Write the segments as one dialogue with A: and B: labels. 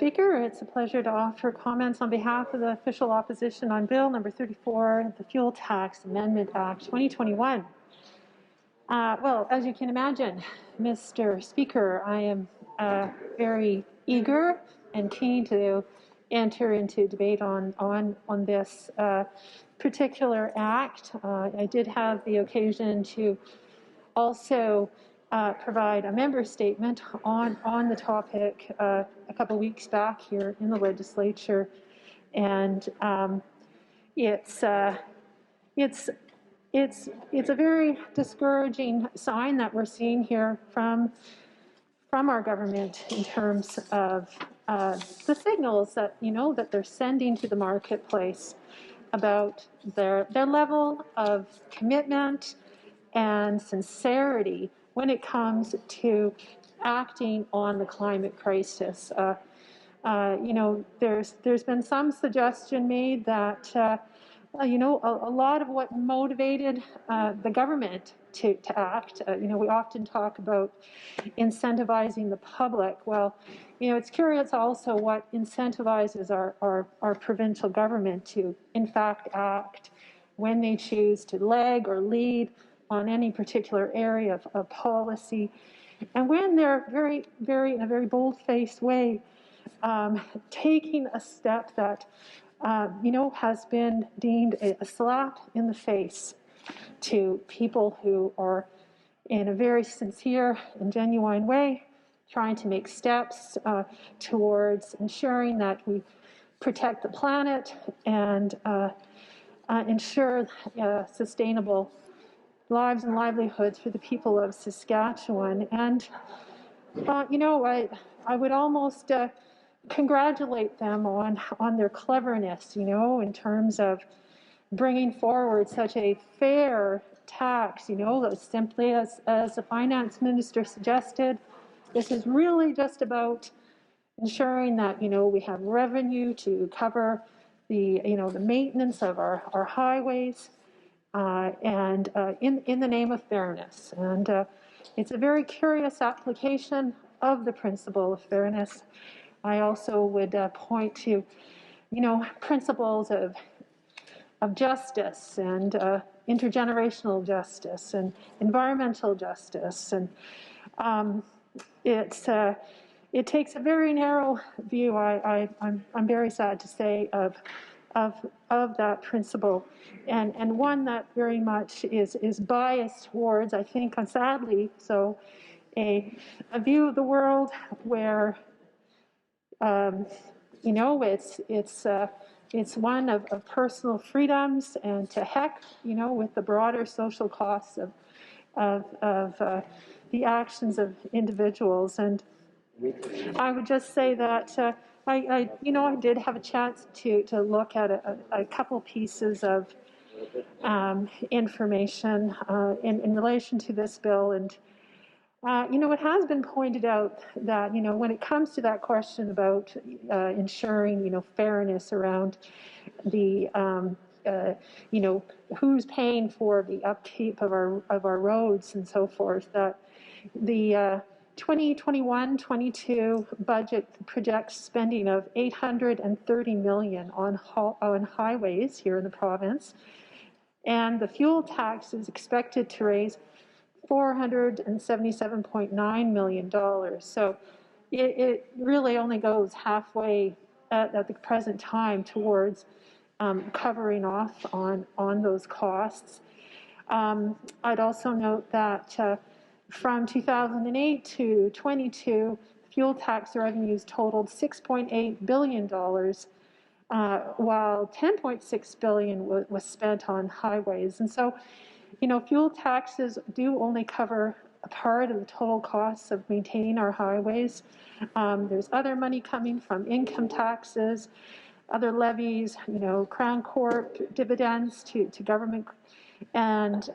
A: Speaker. It's a pleasure to offer comments on behalf of the official opposition on Bill number 34, the Fuel Tax Amendment Act 2021. Well, as you can imagine, Mr. Speaker, I am very eager and keen to enter into debate on this particular act. I did have the occasion to also provide a member statement on the topic a couple weeks back here in the legislature, and it's a very discouraging sign that we're seeing here from our government in terms of the signals that that they're sending to the marketplace about their level of commitment and sincerity when it comes to acting on the climate crisis. There's been some suggestion made that a lot of what motivated the government to act. We often talk about incentivizing the public. Well, it's curious also what incentivizes our provincial government to, in fact, act when they choose to lag or lead on any particular area of policy, and when they're in a very bold-faced way, taking a step that has been deemed a slap in the face to people who are, in a very sincere and genuine way, trying to make steps towards ensuring that we protect the planet and ensure sustainable lives and livelihoods for the people of Saskatchewan. And, I would almost congratulate them on their cleverness, in terms of bringing forward such a fair tax, simply as the finance minister suggested. This is really just about ensuring that, we have revenue to cover the maintenance of our highways, and in the name of fairness. And it's a very curious application of the principle of fairness. I also would point to, principles of justice and intergenerational justice and environmental justice. And it takes a very narrow view, I'm very sad to say, of that principle, and one that very much is biased towards, I think, sadly so, a view of the world where it's one of personal freedoms, and to heck with the broader social costs of the actions of individuals. And I would just say that I did have a chance to look at a couple pieces of information in relation to this bill, and it has been pointed out that when it comes to that question about ensuring fairness around the who's paying for the upkeep of our roads and so forth, that the 2021-22 budget projects spending of $830 million on highways here in the province, and the fuel tax is expected to raise $477.9 million. So it really only goes halfway at the present time towards covering off on those costs. I'd also note that from 2008 to 22, fuel tax revenues totaled $6.8 billion, while $10.6 billion was spent on highways. And so, fuel taxes do only cover a part of the total costs of maintaining our highways. There's other money coming from income taxes, other levies, Crown Corp dividends to government, and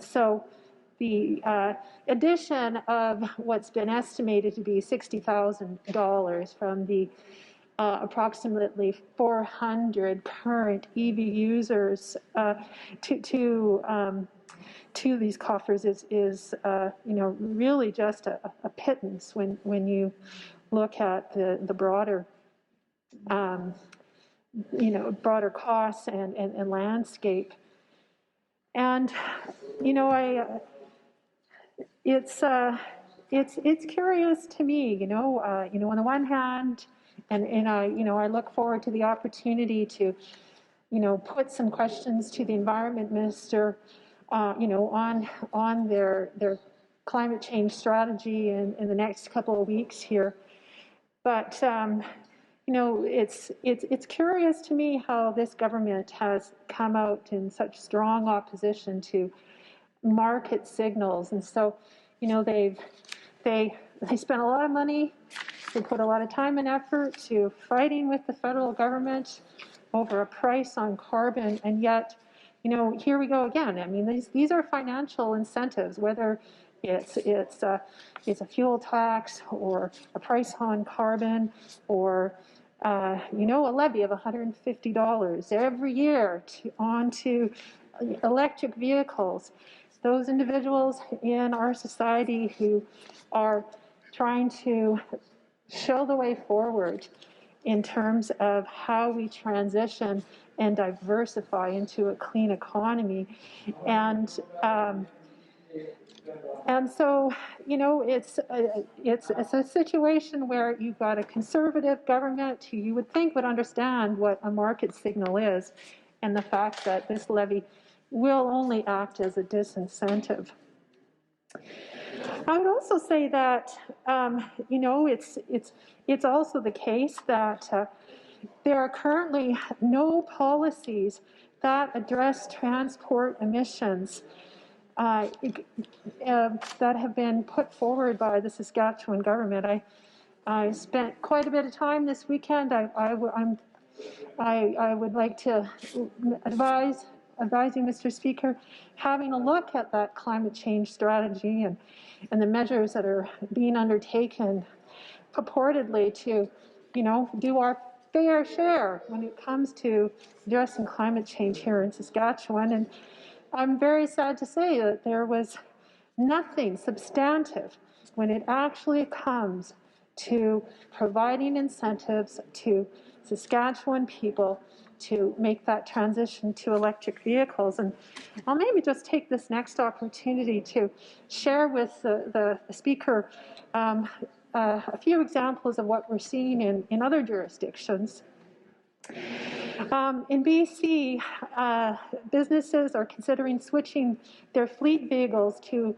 A: so the addition of what's been estimated to be $60,000 from the approximately 400 current EV users to these coffers is really just a pittance when you look at the broader, broader costs and landscape. And, it's curious to me, on the one hand, and I look forward to the opportunity to, put some questions to the Environment Minister, on their climate change strategy in the next couple of weeks here. But it's curious to me how this government has come out in such strong opposition to market signals, and so they spent a lot of money, they put a lot of time and effort to fighting with the federal government over a price on carbon, and yet here we go again. I mean, these are financial incentives, whether it's a fuel tax or a price on carbon or a levy of $150 every year onto electric vehicles. Those individuals in our society who are trying to show the way forward in terms of how we transition and diversify into a clean economy. And so, it's a situation where you've got a conservative government who you would think would understand what a market signal is, and the fact that this levy will only act as a disincentive. I would also say that, it's also the case that there are currently no policies that address transport emissions that have been put forward by the Saskatchewan government. I spent quite a bit of time this weekend. I would like to advising Mr. Speaker, having a look at that climate change strategy and the measures that are being undertaken purportedly to, do our fair share when it comes to addressing climate change here in Saskatchewan. And I'm very sad to say that there was nothing substantive when it actually comes to providing incentives to Saskatchewan people to make that transition to electric vehicles. And I'll maybe just take this next opportunity to share with the Speaker a few examples of what we're seeing in other jurisdictions. In BC, businesses are considering switching their fleet vehicles to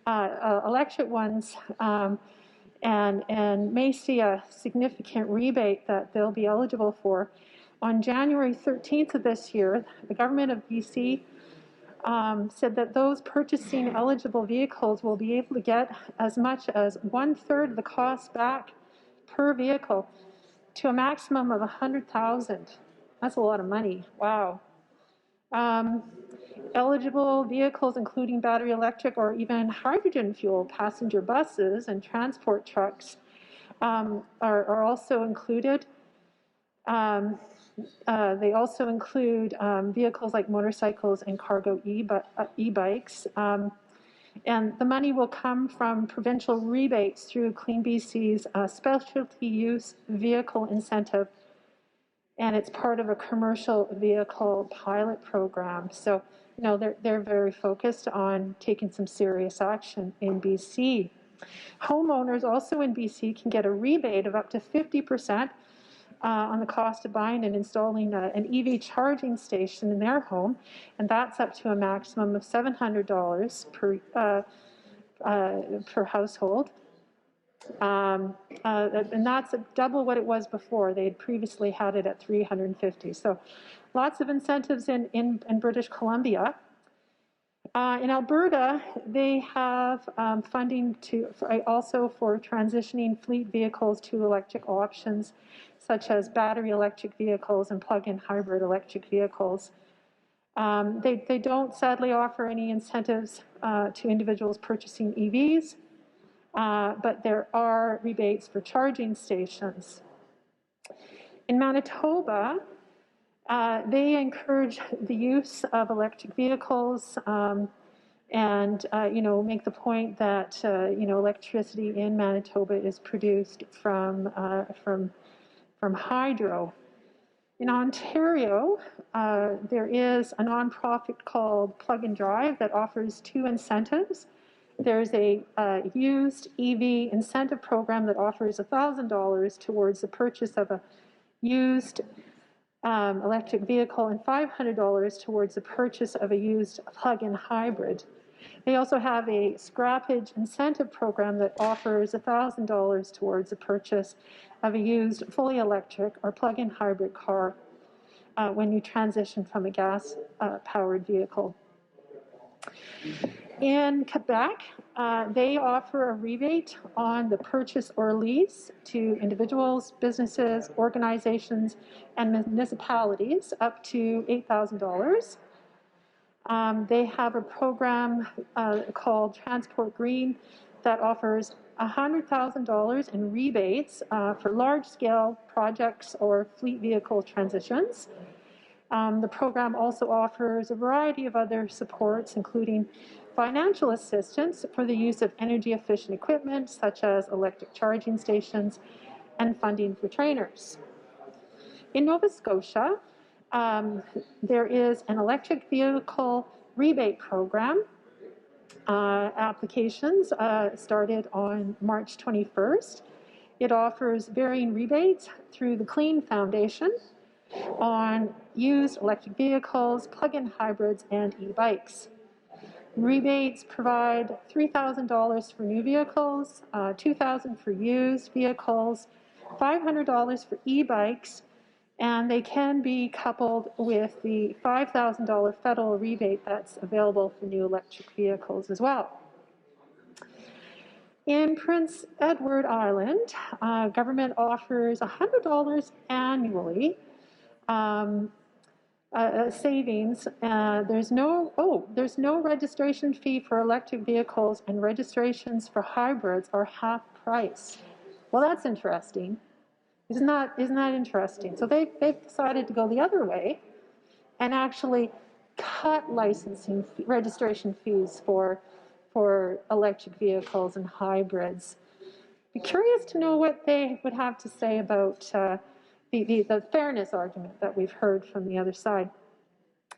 A: electric ones, and may see a significant rebate that they'll be eligible for. On January 13th of this year, the government of BC said that those purchasing eligible vehicles will be able to get as much as 1/3 of the cost back per vehicle, to a maximum of $100,000. That's a lot of money. Wow. Eligible vehicles, including battery electric or even hydrogen fuel passenger buses and transport trucks, are also included. They also include vehicles like motorcycles and cargo e-bikes. And the money will come from provincial rebates through CleanBC's specialty use vehicle incentive, and it's part of a commercial vehicle pilot program. So, they're very focused on taking some serious action in BC. Homeowners also in BC can get a rebate of up to 50% on the cost of buying and installing an EV charging station in their home, and that's up to a maximum of $700 per household. And that's double what it was before. They had previously had it at $350. So lots of incentives in British Columbia. In Alberta, they have funding also for transitioning fleet vehicles to electric options, such as battery electric vehicles and plug-in hybrid electric vehicles. They don't sadly offer any incentives to individuals purchasing EVs, but there are rebates for charging stations. In Manitoba, they encourage the use of electric vehicles and make the point that electricity in Manitoba is produced from hydro. In Ontario, there is a nonprofit called Plug and Drive that offers two incentives. There's a used EV incentive program that offers $1,000 towards the purchase of a used electric vehicle and $500 towards the purchase of a used plug-in hybrid. They also have a scrappage incentive program that offers $1,000 towards the purchase of a used fully electric or plug-in hybrid car when you transition from a gas-powered vehicle. In Quebec, they offer a rebate on the purchase or lease to individuals, businesses, organizations, and municipalities up to $8,000. They have a program called Transport Green that offers $100,000 in rebates for large-scale projects or fleet vehicle transitions. The program also offers a variety of other supports, including financial assistance for the use of energy-efficient equipment, such as electric charging stations, and funding for trainers. In Nova Scotia, there is an electric vehicle rebate program. Applications started on March 21st. It offers varying rebates through the Clean Foundation on used electric vehicles, plug-in hybrids, and e-bikes. Rebates provide $3,000 for new vehicles, $2,000 for used vehicles, $500 for e-bikes, and they can be coupled with the $5,000 federal rebate that's available for new electric vehicles as well. In Prince Edward Island, government offers $100 annually savings. There's no registration fee for electric vehicles, and registrations for hybrids are half price. Well, that's interesting. Isn't that interesting? So they've decided to go the other way and actually cut registration fees for electric vehicles and hybrids. Be curious to know what they would have to say about the fairness argument that we've heard from the other side.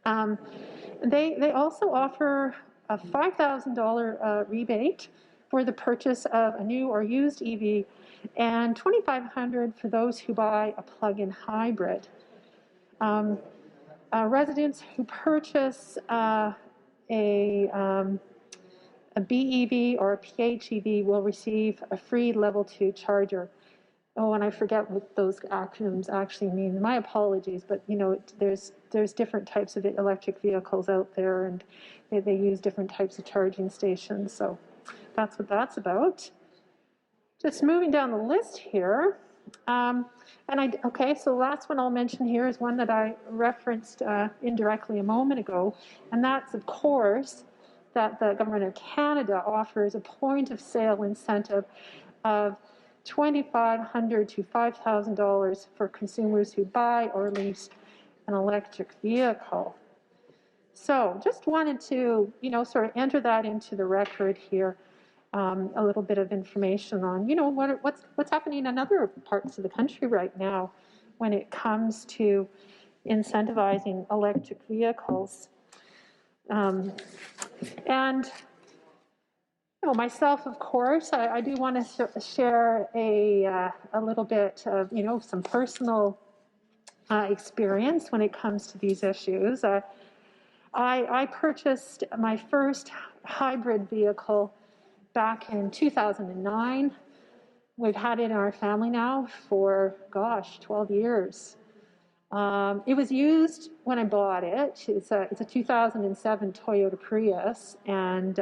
A: They also offer a $5,000 rebate for the purchase of a new or used EV and $2,500 for those who buy a plug-in hybrid. Residents who purchase a BEV or a PHEV will receive a free level 2 charger. Oh, and I forget what those acronyms actually mean. My apologies, but there's different types of electric vehicles out there, and they use different types of charging stations. So that's what that's about. Just moving down the list here. So the last one I'll mention here is one that I referenced indirectly a moment ago, and that's, of course, that the Government of Canada offers a point-of-sale incentive of $2,500 to $5,000 for consumers who buy or lease an electric vehicle. So just wanted to, sort of enter that into the record here. A little bit of information on, what's happening in other parts of the country right now when it comes to incentivizing electric vehicles. Myself, of course, I do want to share a little bit of, some personal experience when it comes to these issues. I purchased my first hybrid vehicle back in 2009. We've had it in our family now for, 12 years. It was used when I bought it. It's a 2007 Toyota Prius, and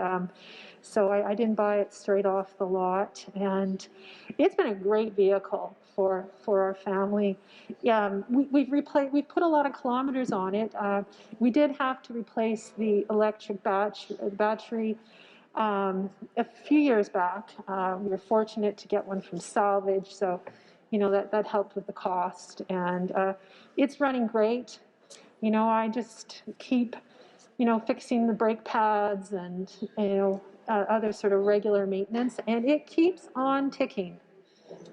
A: so I didn't buy it straight off the lot. And it's been a great vehicle for our family. We've put a lot of kilometers on it. We did have to replace the electric battery a few years back. We were fortunate to get one from salvage, so that helped with the cost, and it's running great. I just keep fixing the brake pads and, other sort of regular maintenance, and it keeps on ticking.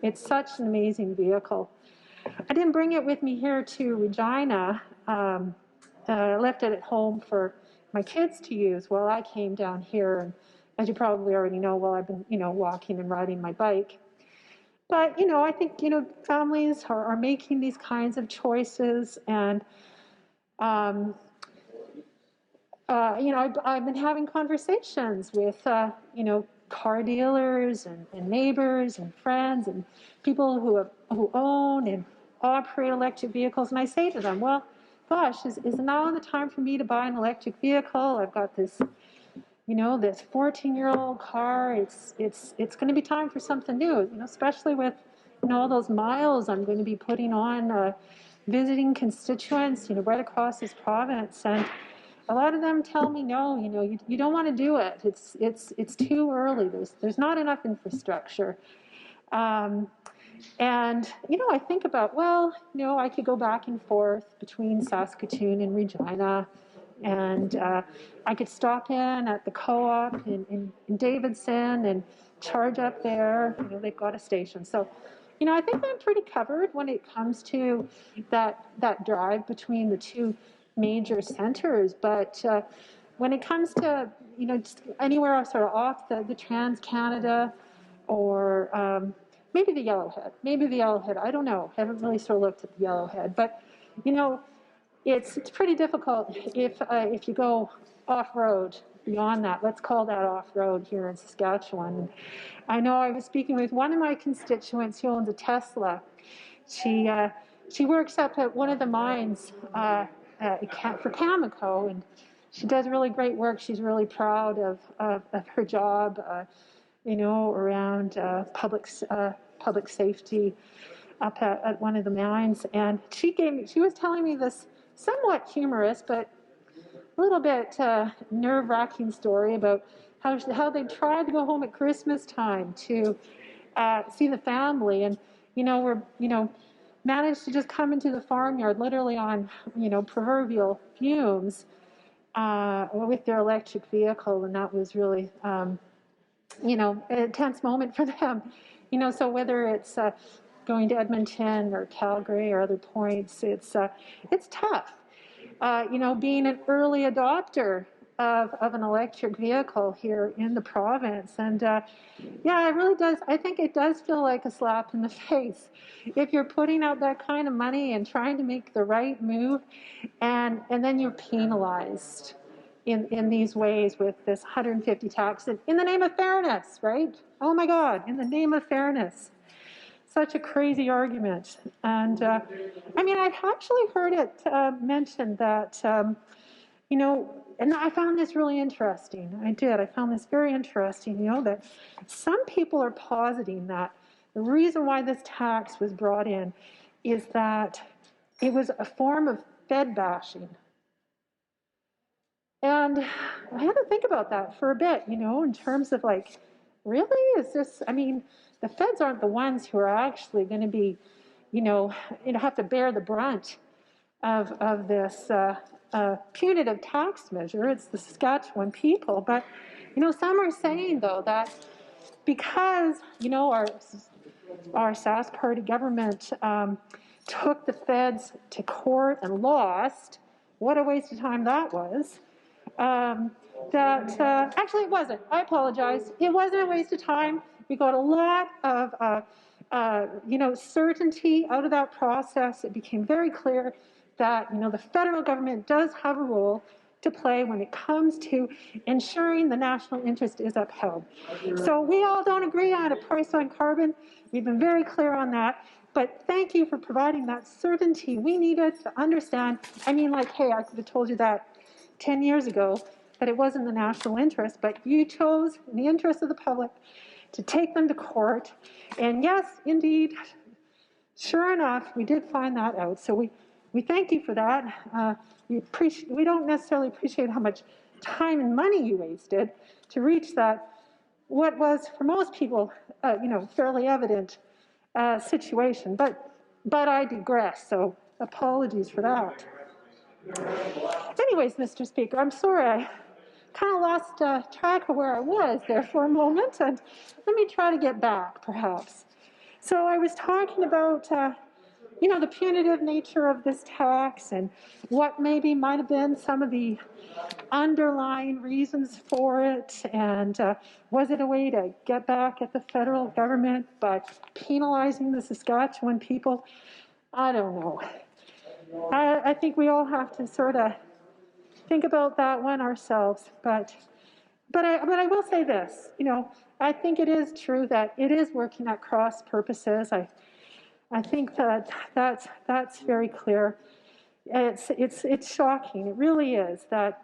A: It's such an amazing vehicle. I didn't bring it with me here to Regina. I left it at home for my kids to use while I came down here. And as you probably already know, well, I've been, walking and riding my bike. But, I think, families are making these kinds of choices. And, I've been having conversations with, car dealers and neighbors and friends and people who own and operate electric vehicles. And I say to them, well, gosh, is now the time for me to buy an electric vehicle? I've got this, this 14-year-old car. It's going to be time for something new, especially with, all those miles I'm going to be putting on visiting constituents, right across this province. And a lot of them tell me, no, you don't want to do it. It's too early. There's not enough infrastructure. And, I think about, well, I could go back and forth between Saskatoon and Regina, and I could stop in at the co-op in Davidson and charge up there. They've got a station. So, I think I'm pretty covered when it comes to that drive between the two major centers. But when it comes to, just anywhere sort of off the Trans-Canada or maybe the Yellowhead. I don't know. I haven't really sort of looked at the Yellowhead. But, it's pretty difficult if you go off-road beyond that. Let's call that off-road here in Saskatchewan. And I know I was speaking with one of my constituents who owns a Tesla. She works up at one of the mines for Cameco, and she does really great work. She's really proud of her job, around public safety up at one of the mines. And she was telling me this somewhat humorous but a little bit nerve-wracking story about how they tried to go home at Christmas time to see the family, and managed to just come into the farmyard literally on proverbial fumes with their electric vehicle, and that was really a tense moment for them. So whether it's going to Edmonton or Calgary or other points, it's tough. Being an early adopter of an electric vehicle here in the province. And it really does, I think it does feel like a slap in the face if you're putting out that kind of money and trying to make the right move, and then you're penalized in these ways with this 150 tax in the name of fairness, right? Oh my God, in the name of fairness. Such a crazy argument. And I've actually heard it mentioned that, and I found this really interesting. I found this very interesting, that some people are positing that the reason why this tax was brought in is that it was a form of Fed bashing. And I had to think about that for a bit, in terms of like, really? Is this, the feds aren't the ones who are actually going to be, have to bear the brunt of this punitive tax measure. It's the Saskatchewan people. But, some are saying, though, that because, our Sask Party government took the feds to court and lost, what a waste of time that was. Actually, it wasn't. I apologize. It wasn't a waste of time. We got a lot of, certainty out of that process. It became very clear that, the federal government does have a role to play when it comes to ensuring the national interest is upheld. So we all don't agree on a price on carbon. We've been very clear on that. But thank you for providing that certainty we needed to understand. Hey, I could have told you that 10 years ago, that it wasn't the national interest, but you chose, in the interest of the public, to take them to court. And yes, indeed, sure enough, we did find that out. So we thank you for that. We don't necessarily appreciate how much time and money you wasted to reach that, what was, for most people, fairly evident situation. But I digress, so apologies for that. Anyways, Mr. Speaker, I'm sorry I kind of lost track of where I was there for a moment, and let me try to get back, perhaps. So I was talking about, the punitive nature of this tax and what maybe might have been some of the underlying reasons for it, and was it a way to get back at the federal government by penalizing the Saskatchewan people? I don't know. I think we all have to sort of think about that one ourselves. But I will say this. I think it is true that it is working at cross purposes. I think that's very clear. It's shocking. It really is that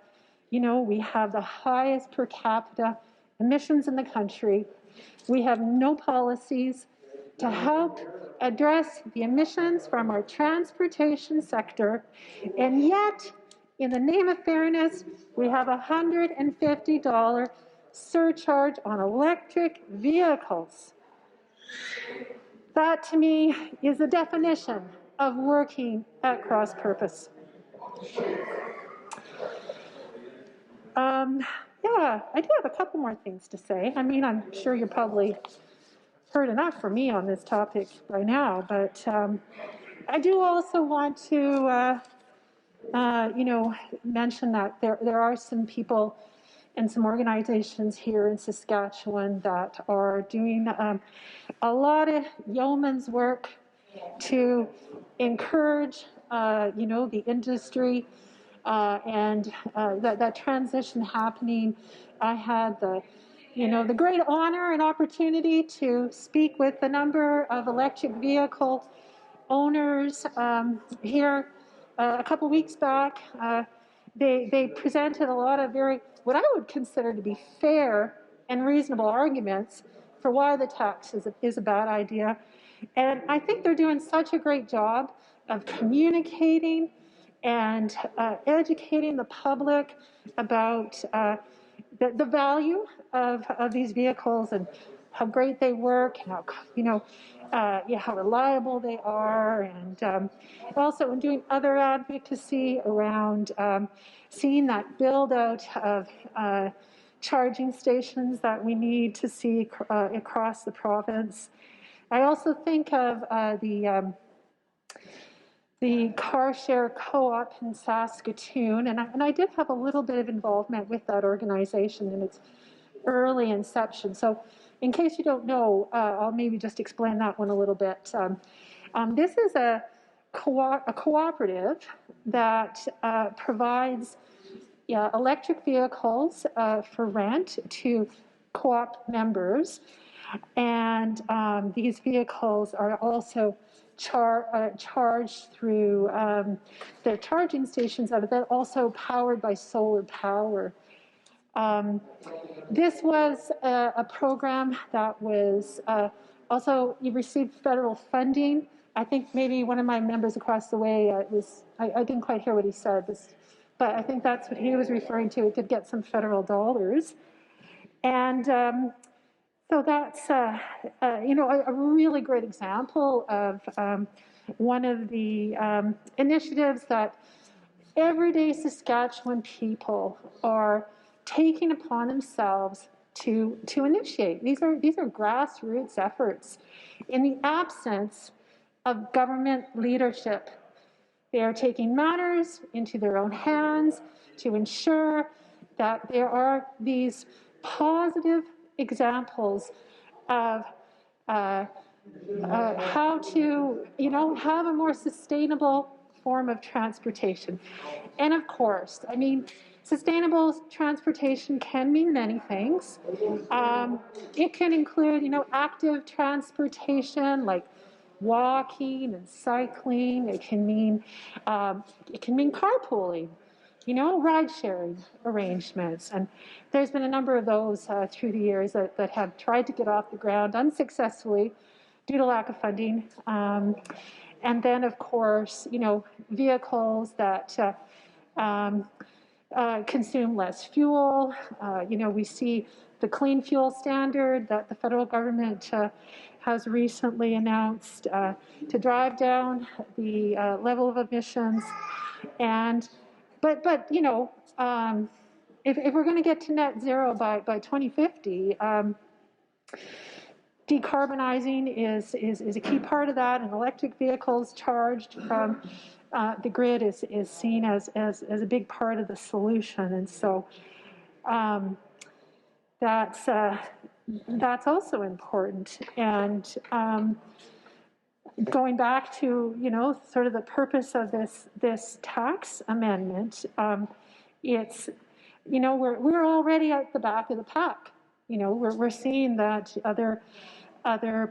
A: we have the highest per capita emissions in the country. We have no policies to help address the emissions from our transportation sector, and yet, in the name of fairness, we have a $150 surcharge on electric vehicles. That, to me, is the definition of working at cross purpose. Yeah, I do have a couple more things to say. I mean, I'm sure you're probably heard enough from me on this topic by now, but I do also want to, mention that there are some people and some organizations here in Saskatchewan that are doing a lot of yeoman's work to encourage, the industry and that transition happening. I had the great honor and opportunity to speak with a number of electric vehicle owners here a couple weeks back. They presented a lot of what I would consider to be fair and reasonable arguments for why the tax is a bad idea. And I think they're doing such a great job of communicating and educating the public about the value of these vehicles and how great they work, and how reliable they are, and also in doing other advocacy around seeing that build out of charging stations that we need to see across the province. I also think of the car share co-op in Saskatoon, and I did have a little bit of involvement with that organization in its early inception. So in case you don't know, I'll maybe just explain that one a little bit. This is a cooperative that provides electric vehicles for rent to co-op members, and these vehicles are also charged through their charging stations that are also powered by solar power. This was a program that was also, you received federal funding. I think maybe one of my members across the way, I didn't quite hear what he said, but I think that's what he was referring to. It did get some federal dollars. And so that's, a really great example of one of the initiatives that everyday Saskatchewan people are taking upon themselves to initiate. These are grassroots efforts in the absence of government leadership. They are taking matters into their own hands to ensure that there are these positive examples of how to, have a more sustainable form of transportation. And of course, I mean, sustainable transportation can mean many things. It can include, active transportation like walking and cycling. It can mean carpooling, ride-sharing arrangements. And there's been a number of those through the years that have tried to get off the ground unsuccessfully due to lack of funding. And then, of course, vehicles that consume less fuel. We see the clean fuel standard that the federal government has recently announced to drive down the level of emissions. And but you know, if we're going to get to net zero by 2050, decarbonizing is a key part of that, and electric vehicles charged from the grid is seen as a big part of the solution. And so that's also important. And going back to, you know, sort of the purpose of this tax amendment, it's, you know, we're already at the back of the pack. You know, we're seeing that other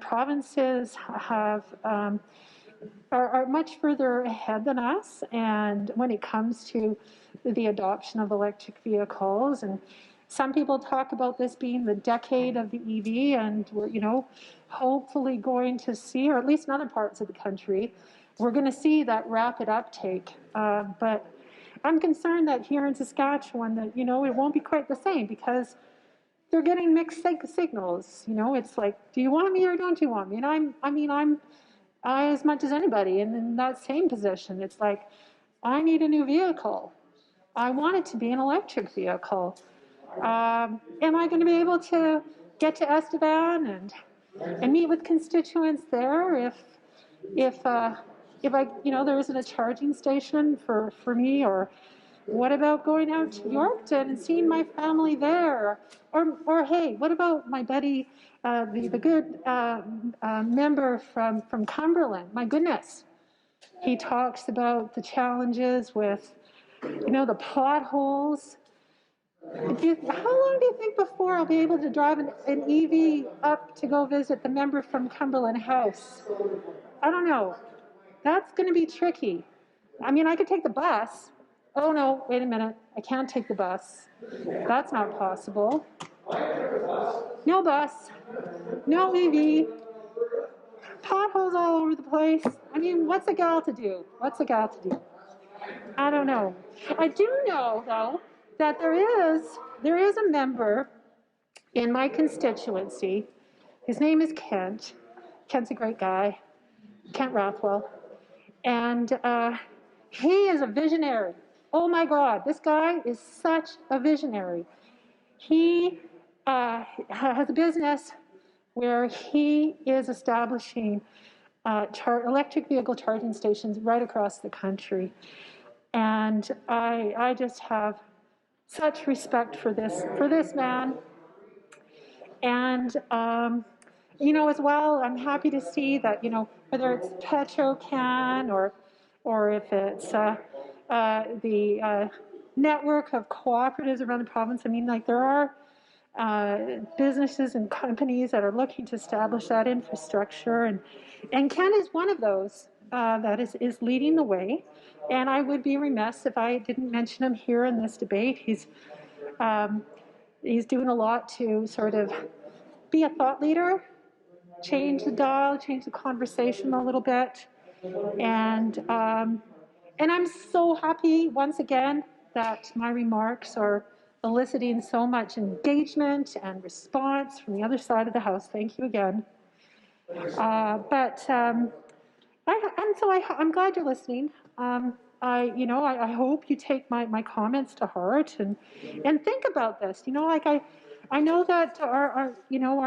A: provinces have are much further ahead than us, and when it comes to the adoption of electric vehicles. And some people talk about this being the decade of the EV, and we're, you know, hopefully going to see, or at least in other parts of the country, we're going to see that rapid uptake. But I'm concerned that here in Saskatchewan, that, you know, it won't be quite the same, because they're getting mixed signals. You know, it's like, do you want me or don't you want me? And I'm as much as anybody in that same position. It's like, I need a new vehicle. I want it to be an electric vehicle. Am I going to be able to get to Estevan and meet with constituents there if I, you know, there isn't a charging station for me? Or what about going out to Yorkton and seeing my family there? Or hey, what about my buddy, the good member from Cumberland? My goodness, he talks about the challenges with, you know, the potholes. How long do you think before I'll be able to drive an EV up to go visit the member from Cumberland House? I don't know. That's going to be tricky. I mean, I could take the bus. Oh no, wait a minute. I can't take the bus. That's not possible. No bus. No EV. Potholes all over the place. I mean, what's a gal to do? What's a gal to do? I don't know. I do know, though, that there is a member in my constituency. His name is Kent. Kent's a great guy. Kent Rathwell. And he is a visionary. Oh my God, this guy is such a visionary. He has a business where he is establishing electric vehicle charging stations right across the country. And I just have such respect for this man. And you know, as well, I'm happy to see that, you know, whether it's Petro-Can or if it's the network of cooperatives around the province. I mean, like, there are businesses and companies that are looking to establish that infrastructure, and Ken is one of those that is leading the way. And I would be remiss if I didn't mention him here in this debate. He's doing a lot to sort of be a thought leader, change the dial, change the conversation a little bit. And I'm so happy, once again, that my remarks are eliciting so much engagement and response from the other side of the House. Thank you again. I'm glad you're listening. I hope you take my comments to heart and think about this. You know, like I know that our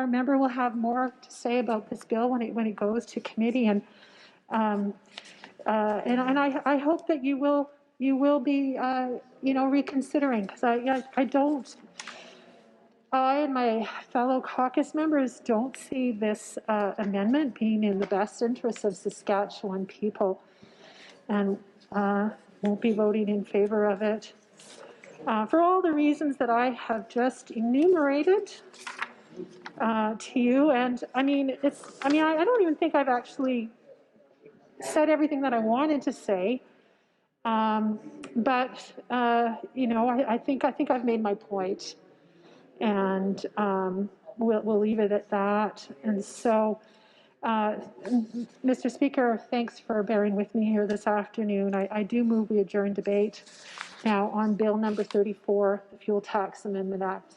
A: member will have more to say about this bill when it goes to committee, and I hope that you will be reconsidering, because I and my fellow caucus members don't see this amendment being in the best interests of Saskatchewan people, and won't be voting in favor of it for all the reasons that I have just enumerated to you. And I don't even think I've actually said everything that I wanted to say, but I think I've made my point, and we'll leave it at that. And so, Mr. Speaker, thanks for bearing with me here this afternoon. I do move we adjourn debate now on Bill number 34, the Fuel Tax Amendment Act.